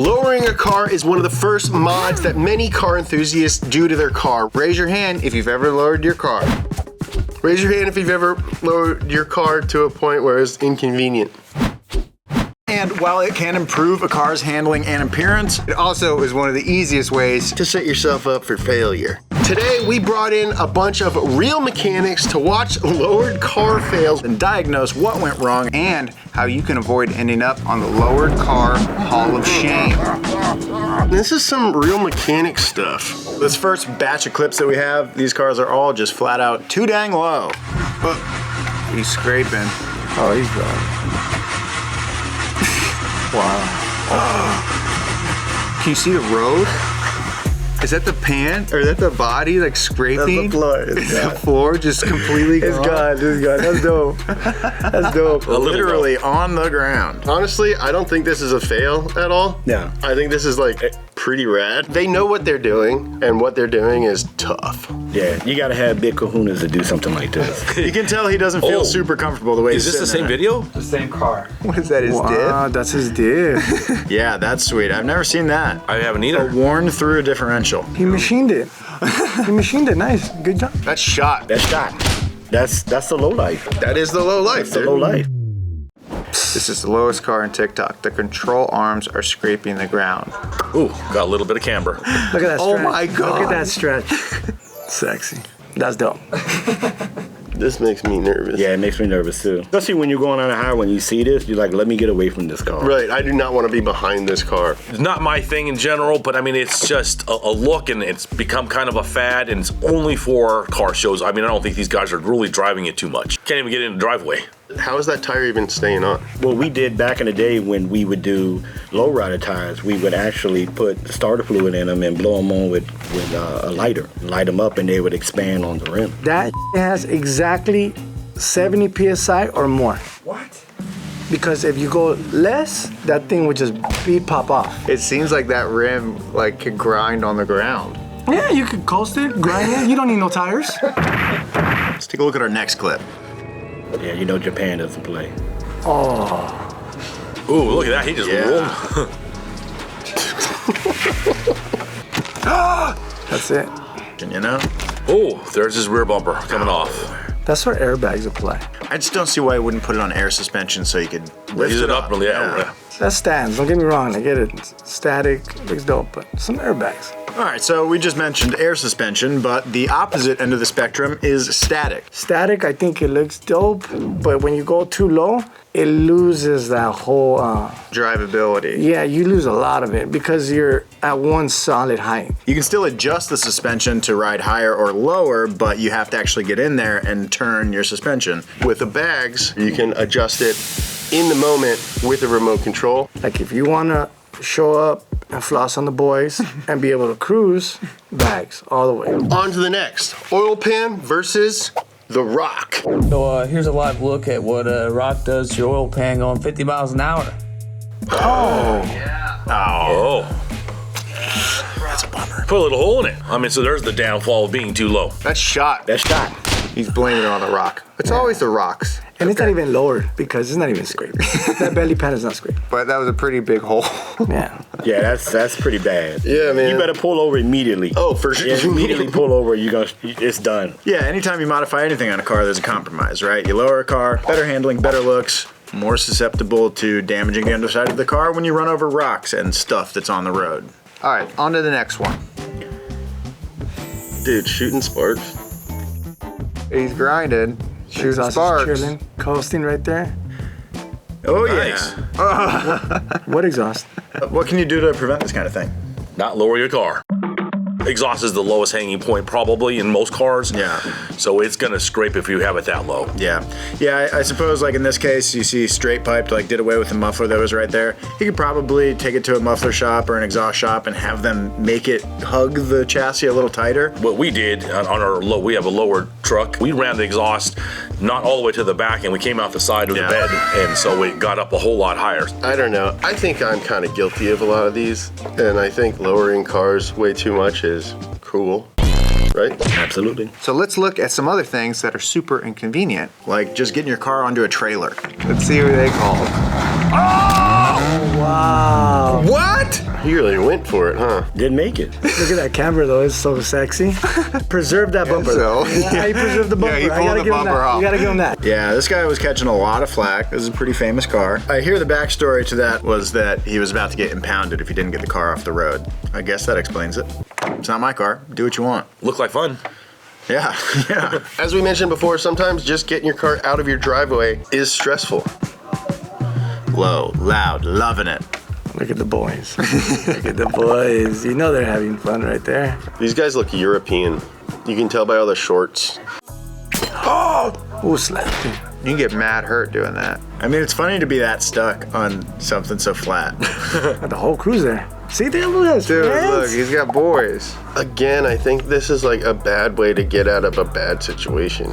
Lowering a car is one of the first mods that many car enthusiasts do to their car. Raise your hand if you've ever lowered your car. Raise your hand if you've ever lowered your car to a point where it's inconvenient. And while it can improve a car's handling and appearance, It also is one of the easiest ways To set yourself up for failure. Today, we brought in a bunch of real mechanics to watch lowered car fails. and diagnose what went wrong. and how you can avoid ending up on the lowered car Hall of Shame. This is some real mechanic stuff. This first batch of clips that we have, these cars are all just flat out too dang low. He's scraping. Oh, he's gone. Wow. Can you see the road? Is that the pan or is that the body like scraping? That's the floor. Is the floor just completely It's gone. It's gone. That's dope. That's dope. Literally on the ground. Honestly, I don't think this is a fail at all. Yeah. I think this is like pretty rad. They know what they're doing, and what they're doing is tough. Yeah, you gotta have big kahunas to do something like this. You can tell he doesn't feel super comfortable the way Is he's this the same sitting in video? The same car. What is that, his Wow, that's his dip. it. Yeah, that's sweet. I've never seen that. I haven't A either. worn through differential. He machined it. He machined it. Nice. Good job. That's shot. That's shot. That's the low life. That is the low life. That's the low life. This is the lowest car in TikTok. The control arms are scraping the ground. Ooh, got a little bit of camber. Look at that Oh stretch. my Look God. at that stretch. Sexy. That's dope. This makes me nervous. Yeah, it makes me nervous too. Especially when you're going on a highway, when you see this, you're like, let me get away from this car. Right, I do not want to be behind this car. It's not my thing in general, but I mean, it's just a look, and it's become kind of a fad, and it's only for car shows. I mean, I don't think these guys are really driving it too much. Can't even get in the driveway. How is that tire even staying on? What we did back in the day when we would do lowrider tires, we would actually put starter fluid in them and blow them on with a lighter, light them up, and they would expand on the rim. That has exactly 70 psi or more. What? Because if you go less, that thing would just pop off. It seems like that rim like could grind on the ground. Yeah, you could coast it, grind it. You don't need no tires. Let's take a look at our next clip. Yeah, you know Japan doesn't play. Oh, Ooh, look at that. He just rolled. that's it. You know? Oh, there's his rear bumper coming off. That's where airbags apply. I just don't see why you wouldn't put it on air suspension so you could lift Raise it up. really. Yeah. That stands. Don't get me wrong. I get it. It's static, looks dope, but some airbags. All right, so we just mentioned air suspension, but the opposite end of the spectrum is static. Static, I think it looks dope, but when you go too low, it loses that whole, Drivability. yeah, you lose a lot of it because you're at one solid height. You can still adjust the suspension to ride higher or lower, but you have to actually get in there and turn your suspension. With the bags, you can adjust it in the moment with a remote control. Like if you want to show up and floss on the boys and be able to cruise, bags all the way. On to the next. Oil pan versus the Rock. So here's a live look at what a Rock does to your oil pan going 50 miles an hour. Oh. That's a bummer. Put a little hole in it. I mean, so there's the downfall of being too low. That's shot. That's shot. He's blaming it on the rock. It's always the rocks. And it's not even lowered because it's not even scraped. That belly pan is not scraped. But that was a pretty big hole. Yeah. Yeah, that's pretty bad. Yeah, man. You better pull over immediately. Oh, for sure. Yeah, immediately pull over. It's done. Yeah, anytime you modify anything on a car, there's a compromise, right? You lower a car, better handling, better looks, more susceptible to damaging the underside of the car when you run over rocks and stuff that's on the road. All right, on to the next one. Dude, shooting sparks. He's grinding, shooting Exhaust is sparks. chilling, coasting right there. Oh, Nice. yeah. What exhaust? What can you do to prevent this kind of thing? Not lower your car. Exhaust is the lowest hanging point probably in most cars. Yeah. So it's gonna scrape if you have it that low. Yeah. Yeah, I suppose like in this case, you see straight piped, like did away with the muffler that was right there. You could probably take it to a muffler shop or an exhaust shop and have them make it hug the chassis a little tighter. What we did on our low, we have a lower truck. We ran the exhaust not all the way to the back, and we came out the side of the bed, and so it got up a whole lot higher. I don't know. I think I'm kind of guilty of a lot of these, and I think lowering cars way too much is cool, right? Absolutely. So let's look at some other things that are super inconvenient. Like just getting your car onto a trailer. Let's see what they call. Wow. What? You really went for it, huh? Didn't make it. Look at that camera though, it's so sexy. Preserve that bumper. so. Yeah, he preserved the bumper. Yeah, he I pulled gotta the give him bumper that. off. You gotta give him that. Yeah, this guy was catching a lot of flack. This is a pretty famous car. I hear the backstory to that was that he was about to get impounded if he didn't get the car off the road. I guess that explains it. It's not my car. Do what you want. Look like fun. Yeah, yeah. As we mentioned before, sometimes just getting your car out of your driveway is stressful. Low, loud, loving it. Look at the boys. Look at the boys. You know they're having fun right there. These guys look European. You can tell by all the shorts. Who slapped him? You can get mad hurt doing that. I mean, it's funny to be that stuck on something so flat. Got the whole crew's there. See, they look at his Dude, friends. look, he's got boys. Again, I think this is like a bad way to get out of a bad situation.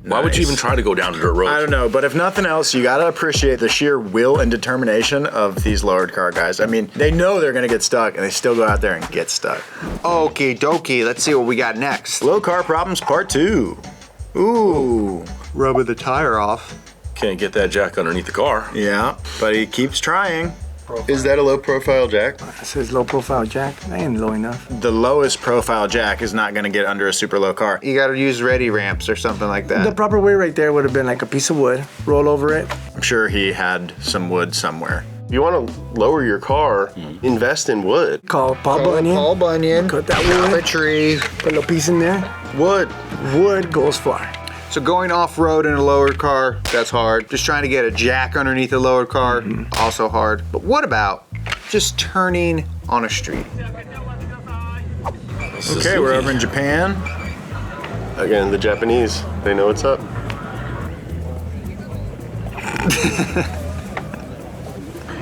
Why would you even try to go down to dirt roads? I don't know, but if nothing else, you gotta appreciate the sheer will and determination of these lowered car guys. I mean, they know they're gonna get stuck, and they still go out there and get stuck. Okie dokie, let's see what we got next. Low car problems part 2. Ooh. Rubbing the tire off. Can't get that jack underneath the car. Yeah, but he keeps trying. Is that a low profile jack? That says low profile jack. That ain't low enough. The lowest profile jack is not gonna get under a super low car. You gotta use ready ramps or something like The that. proper way right there would have been like a piece of wood, roll over it. I'm sure he had some wood somewhere. If you want to lower your car, invest in wood. Call Paul Bunyan. Paul Bunyan. Cut that Chop wood. a tree. Put a little piece in there. Wood. Wood goes far. So going off-road in a lowered car, that's hard. Just trying to get a jack underneath a lowered car, also hard. But what about just turning on a street? Okay, we're over in Japan. Again, the Japanese, they know what's up.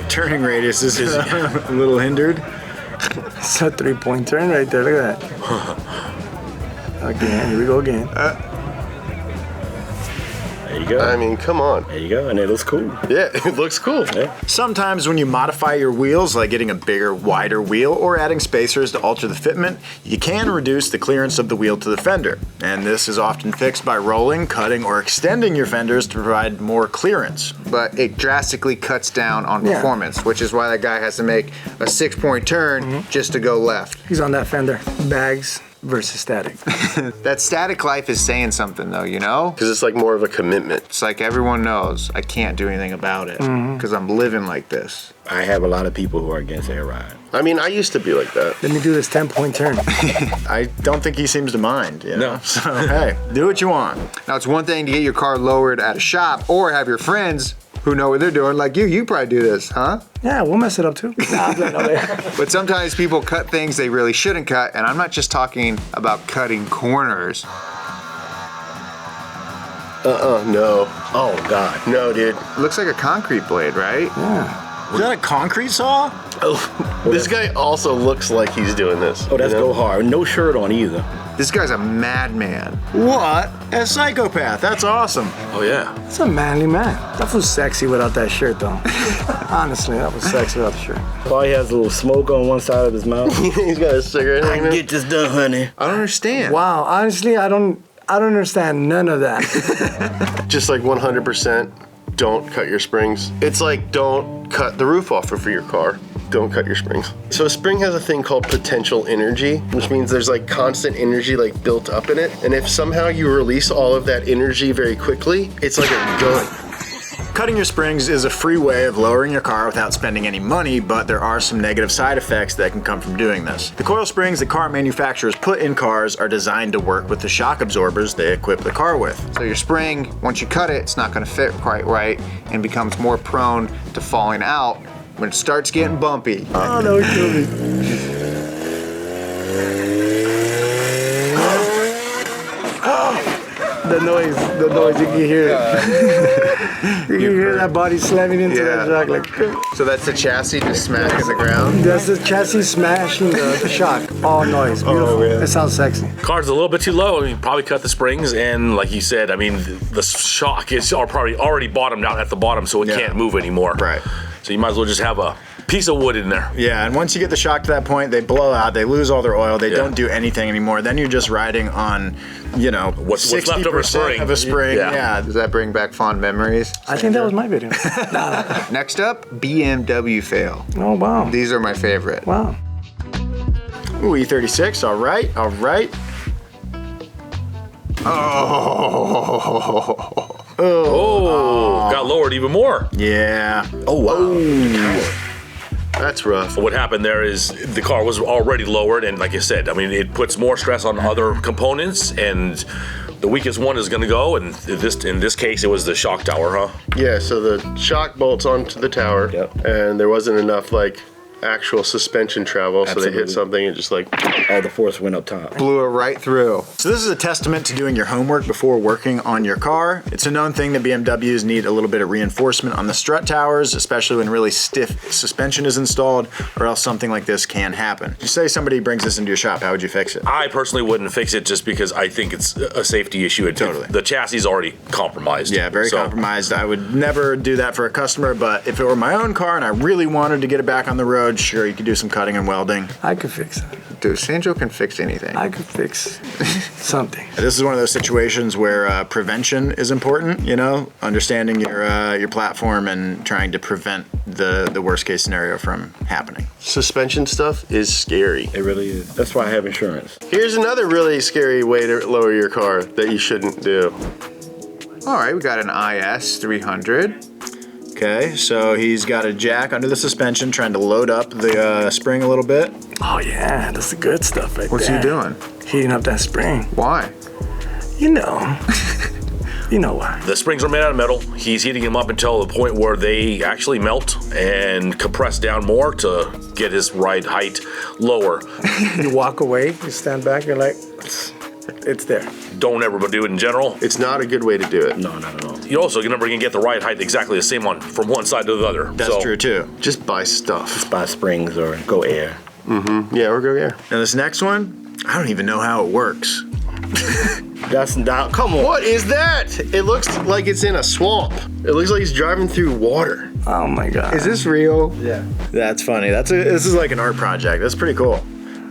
Turning radius is a little hindered. It's a 3-point turn right there. Look at that. Again, here we go again. There you go. I mean, come on. There you go, and it looks cool. Yeah, it looks cool. Yeah. Sometimes when you modify your wheels, like getting a bigger, wider wheel or adding spacers to alter the fitment, you can reduce the clearance of the wheel to the fender. And this is often fixed by rolling, cutting, or extending your fenders to provide more clearance. But it drastically cuts down on Yeah. performance, which is why that guy has to make a 6-point turn just to go left. He's on that fender. Bags versus static. That static life is saying something though, you know? Because it's like more of a commitment. It's like everyone knows I can't do anything about it because I'm living like this. I have a lot of people who are against air ride. I mean, I used to be like that. Let me do this 10-point turn. I don't think he seems to mind, you know? No. So, hey, do what you want. Now it's one thing to get your car lowered at a shop or have your friends who know what they're doing, like you probably do this, huh? Yeah, we'll mess it up too. Nah, I'm playing over there. But sometimes people cut things they really shouldn't cut, and I'm not just talking about cutting corners. No. Oh, God. No, dude. It looks like a concrete blade, right? Is that a concrete saw? Oh, this guy also looks like he's doing this. Oh, that's you know? go hard. No shirt on either. This guy's a madman. What? A psychopath. That's awesome. Oh, yeah. It's a manly man. That was sexy without that shirt though. Honestly, that was sexy without the shirt. While he has a little smoke on one side of his mouth. He's got a cigarette I hanging can out. get this done, honey. I don't understand. Wow, honestly, I don't understand none of that. Just like 100%, don't cut your springs. It's like don't cut the roof off of your car. Don't cut your springs. So a spring has a thing called potential energy, which means there's like constant energy like built up in it. And if somehow you release all of that energy very quickly, it's like a gun. Cutting your springs is a free way of lowering your car without spending any money, but there are some negative side effects that can come from doing this. The coil springs that car manufacturers put in cars are designed to work with the shock absorbers they equip the car with. So your spring, once you cut it, it's not gonna fit quite right and becomes more prone to falling out when it starts getting bumpy. Oh no, kill me. The noise, you can hear it. You can hear that body slamming into that shock like. So that's the chassis just smacking the ground. That's the chassis smashing the shock. All noise, beautiful. It sounds sexy. Car's a little bit too low. I mean, probably cut the springs, and like you said, I mean, the shock is probably already bottomed out at the bottom, so it can't move anymore. Right. So you might as well just have a piece of wood in there. Yeah, and once you get the shock to that point, they blow out, they lose all their oil, they don't do anything anymore. Then you're just riding on, you know, What's left over spring. of a spring. Yeah. Does that bring back fond memories? I think that was my video. Next up, BMW fail. Oh, wow. These are my favorite. Wow. Ooh, E36, all right, all right. Oh, got lowered even more. Yeah. Oh wow. That's rough. What happened there is the car was already lowered, and like I said, I mean, it puts more stress on other components, and the weakest one is going to go. And in this case, it was the shock tower, huh? Yeah, so the shock bolts onto the tower, and there wasn't enough like actual suspension travel, so they hit something and just like All the force went up top. Blew it right through. So this is a testament to doing your homework before working on your car. It's a known thing that BMWs need a little bit of reinforcement on the strut towers, especially when really stiff suspension is installed, or else something like this can happen. You say somebody brings this into your shop, how would you fix it? I personally wouldn't fix it just because I think it's a safety issue. Totally. The chassis is already compromised. Yeah, very compromised. I would never do that for a customer, but if it were my own car and I really wanted to get it back on the road, sure, you could do some cutting and welding. I could fix it. Dude, Sandro can fix anything. I could fix something. This is one of those situations where prevention is important, you know, understanding your platform and trying to prevent the worst case scenario from happening. suspension stuff is scary. It really is. That's why I have insurance. Here's another really scary way to lower your car that you shouldn't do. All right, we got an IS 300. Okay, so he's got a jack under the suspension trying to load up the spring a little bit. Oh yeah, that's the good stuff right What's there. he doing? Heating up that spring. Why? You know. You know why. The springs are made out of metal. He's heating them up until the point where they actually melt and compress down more to get his ride height lower. You walk away, you stand back, you're like, it's there. Don't ever do it in general. It's not a good way to do it. No, not at all. You also can never get the ride height exactly the same on from one side to the other. That's true too. Just buy stuff. Buy springs or go air. Yeah, or go air. Now this next one, I don't even know how it works. That's not. Come on. What is that? It looks like it's in a swamp. It looks like he's driving through water. Oh my God. Is this real? Yeah. That's funny. This is like an art project. That's pretty cool.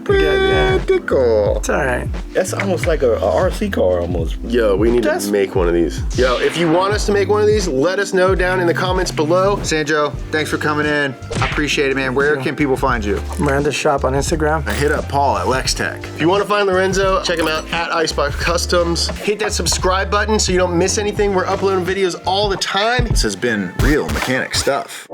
Yeah. Cool. It's all right. That's almost like a RC car almost. Yo, we need to make one of these. Yo, if you want us to make one of these, let us know down in the comments below. Sandro, thanks for coming in. I appreciate it, man. Where can people find you? Miranda's shop on Instagram. I hit up Paul at LexTech. If you want to find Lorenzo, check him out at Icebox Customs. Hit that subscribe button so you don't miss anything. We're uploading videos all the time. This has been Real Mechanic Stuff.